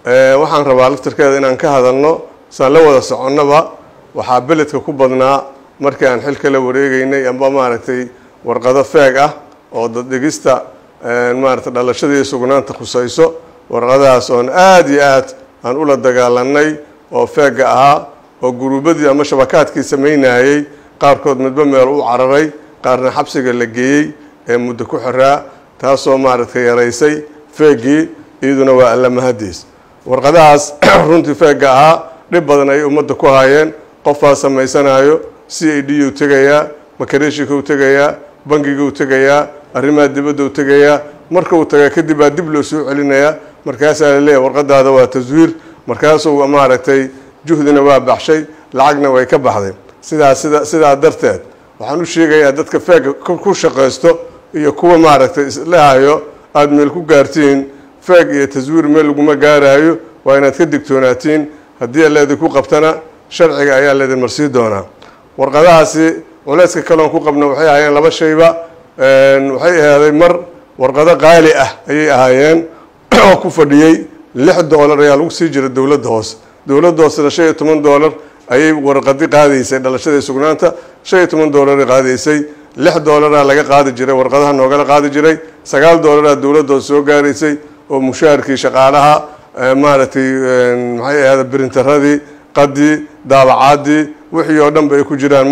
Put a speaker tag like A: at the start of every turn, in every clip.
A: waxaan rabaa laftirkeeda inaan ka hadalno saan la wada soconnaba waxaa beledka ku badnaa markii aan xilka la wareegaynay amba maaragtay warqado feeg ah oo dad dhigista maaragtay dhalashadii sugnaanta khusayso warqadahaas oon aad iyo aad aan ula dagaalanay oo feega ahaa oo guruubadii ama shabakaadkii samaynayay qaarkood midba meel u cararay qaarna xabsiga la geeyey ee muddo ku xiraa taasoo maaragtay yaraysay feegii iyaduna waa alla mahadiis warqadahaas runtii feega ahaa dhib badan ay ummadda ku haayeen qofaa samaysanayo CID uu tagayaa makareeshika uu tagayaa bangiga uu tagayaa arrimaha dibadda uu tagayaa marka uu tagaa kadib baa dib loo soo celinayaa markaasaa la leeyahay warqadaada waa taswiir markaasuu maaragtay juhdina waa baxshay lacagna way ka baxday sidaa darteed waxaan u sheegayaa dadka feega ku shaqaysto iyo kuwa maaragtay isleehayo aad meel ku gaartiin feeg iyo taswiir meel laguma gaarayo waa inaad ka digtoonaatiin haddii leedi ku qabtana sharciga ayaa leedin marsii doonaa warqadahaasi culayska kaloon ku qabna waxay ahaayeen laba shayba waxay ahaaday mar warqado qaali ah ayay ahaayeen oo ku fadhiyey $6 ayaa lagu sii jiray dowladda hoose $15 ayay warqadi qaadaysay dhalashada sugnaanta $15 qaadaysay $6 laga qaadi jiray warqadaha noogala qaadi jiray $9 dowladda soo gaaraysay oo mushaharkii shaqaalaha maaragtay maxay ahayd printeradii qadii daabacaadii wixii oo dhan bay ku jiraan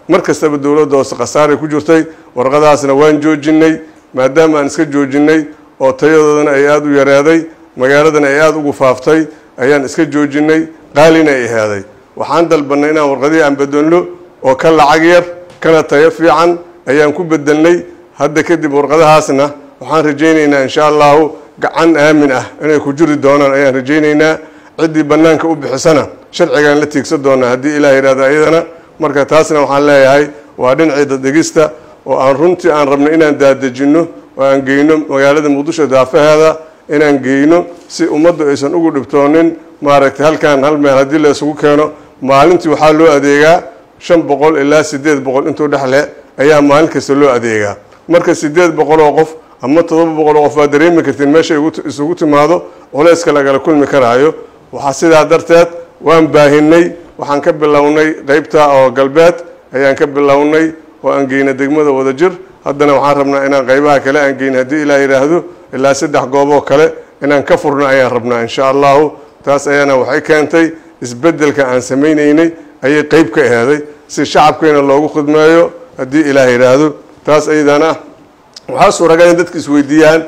A: markastaba dowladda hoose qasaaray ku jirtay warqadaasna waan joojinay maadaama aan iska joojinay oo tayadoodana ay aad u yaraaday magaaladana ay aad ugu faaftay ayaan iska joojinay qaalina ay ahaaday waxaan dalbanay inaan warqadii aan bedelno oo ka lacag yar kana tayo fiican ayaan ku bedelnay hadda kadib warqadahaasna waxaan rajaynaynaa insha Allah gacan aamin ah inay ku jiri doonaan ayaan rajaynaynaa cidii banaanka u bixisana sharcigan la tiigsan doona haddii Ilaahay raado ayadana marka taasna waxaan leeyahay waa dhinacii dad dhigista oo aan runtii aan rabno inaan daadajino oo aan geeyno magaalada Muqdisho daafaheeda inaan geeyno si ummaddu aysan ugu dhibtoonin maaragtay halkaan hal meel haddii la isugu keeno maalintii waxaa loo adeegaa 500 ilaa 800 intuu dhexle ayaa maalin kasta loo adeegaa marka 800 oo qof ama 700 qof waa dareemi kartiin meesha isugu timaado culayska lagala kulmi karaayo waxaa sidaa darteed waan baahinay waxaan ka bilownay qaybta oo galbeed ayaan ka bilownay oo aan geynay degmada Wadajir haddana waxaan rabnaa inaan qaybaha kale aan geyn haddii Ilaahay yiraahdo ilaa 3 goob oo kale inaan ka furno ayaan rabnaa insha Allah taas ayana waxay keentay isbedelka aan sameeynay ayay qayb ka ahaaday si shacabkeena loogu khidmeeyo haddii Ilaahay yiraahdo taas ayadana waxa suuragal in dadku isweydiiyaan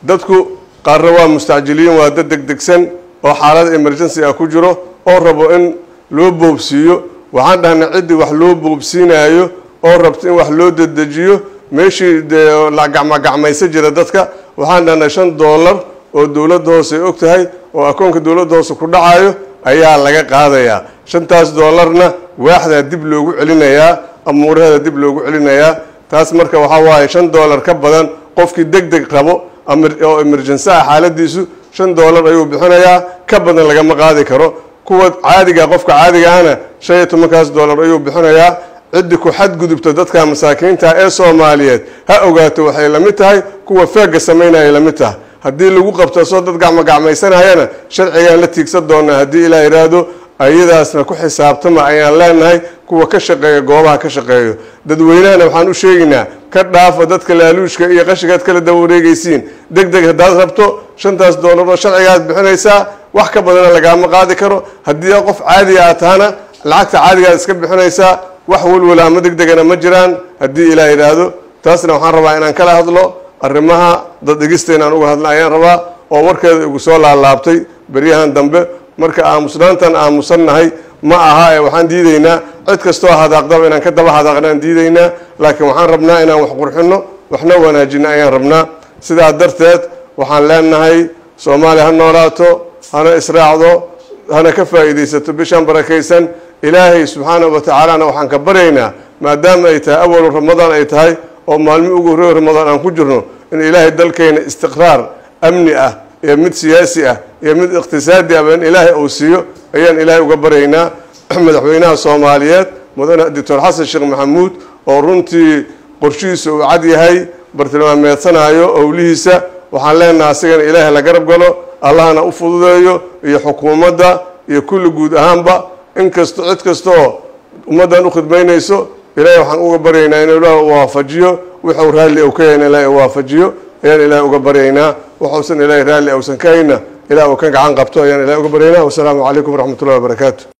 A: dadku qaar waa mustaajiliin waa dad degdegsan oo xaalad emergency ah ku jiro oo rabo in loo boobsiyo waxaan dhahnaa cid wax loo boobsiinayo oo rabto in wax loo dedejiyo meeshii la gacmaysa jira dadka waxaan dhahnaa $5 oo dowladda hoose ay ogtahay oo akoonka dowladda hoose ku dhacayo ayaa laga qaadayaa $5na waaxda dib loogu celinayaa amuuraha dib loogu celinayaa taas marka waxa waaye $5 ka badan qofkii degdeg rabo oo emergency xaaladiisu $5 ayuu bixinayaa ka badan laga ma qaadi karo kuwa caadiga qofka caadiga ahna $15 ayuu bixinayaa cid ku xad gudubto dadka masaakiinta ee Soomaaliyeed ha ogaato waxay la mid tahay kuwa feega sameynaya la mid tahay haddii lagu qabto soo dad gacmaysanayana sharcigan la tiigsan doona haddii Ilaahay yiraahdo ayadaasna ku xisaabtama ayaan leenahay kuwa ka shaqeeya goobaha ka shaqeeyo dadweynahana waxaan u sheegnaa ka dhaafa dadka laaluushka iyo qashigaad kala daba wareegaysiin degdeg hadaad rabto $5 oo sharcigaad bixinaysaa wax ka badan laga ma qaadi karo haddii qof caadi ah taana lacagta caadiga iska bixinaysaa wax walwala ma degdegana ma jiraan haddii Ilaahay yiraahdo taasna waxaan rabaa inaan kala hadlo arrimaha dad dhigista inaan uga hadlo ayaan rabaa oo warkeeda ugu soo laalaabtay bariyahan dambe marka aamusnaantan aamusanahay ma aha ee waxaan diidaynaa cid kastoo hadaaqdaba inaan ka daba hadaaqnaan diidaynaa laakiin waxaan rabnaa inaan wax qurxino waxna wanaajino ayaan rabnaa sidaa darteed waxaan leenahay Soomaaliya ha noolaato hana israacdo hana ka faa'iideysato bishan barakaysan Ilaahay subhanahu wa ta'ala waxaan ka baryaynaa maadaama ay tahay awal Ramadaan ay tahay oo maalmo ugu horeeyay Ramadaan aan ku jirno in Ilaahay dalkeena istiqraar amni ah iyo mid siyaasi ah iyo mid iqtisaadi ah in Ilaahay uu siiyo ayaan Ilaahay uga baryaynaa madaxweynaha Soomaaliyeed mudane Dr. Xasan Sheekh Maxamuud oo runtii qorshihiisa uu cad yahay bartilmaameedsanayo awlihiisa waxaan leenahay asigana Ilaahay la garab galo allahna u fududeeyo iyo xukuumadda iyo kulli guud ahaanba inkastoo cid kastoo ummaddan u khidmaynayso ilaahay waxaan uga baryaynaa inuu ilaahay waafajiyo wuxuu raalli uu ka yahay ilaahay waafajiyo ayaan ilaahay uga baryaynaa waxuusan ilaahay raalli uusan ka hayna ilaahay uu ka gacan qabto ayaan ilaahay uga baryaynaa. Wassalaamu calaykum waraxmatullahi wabarakaatuh.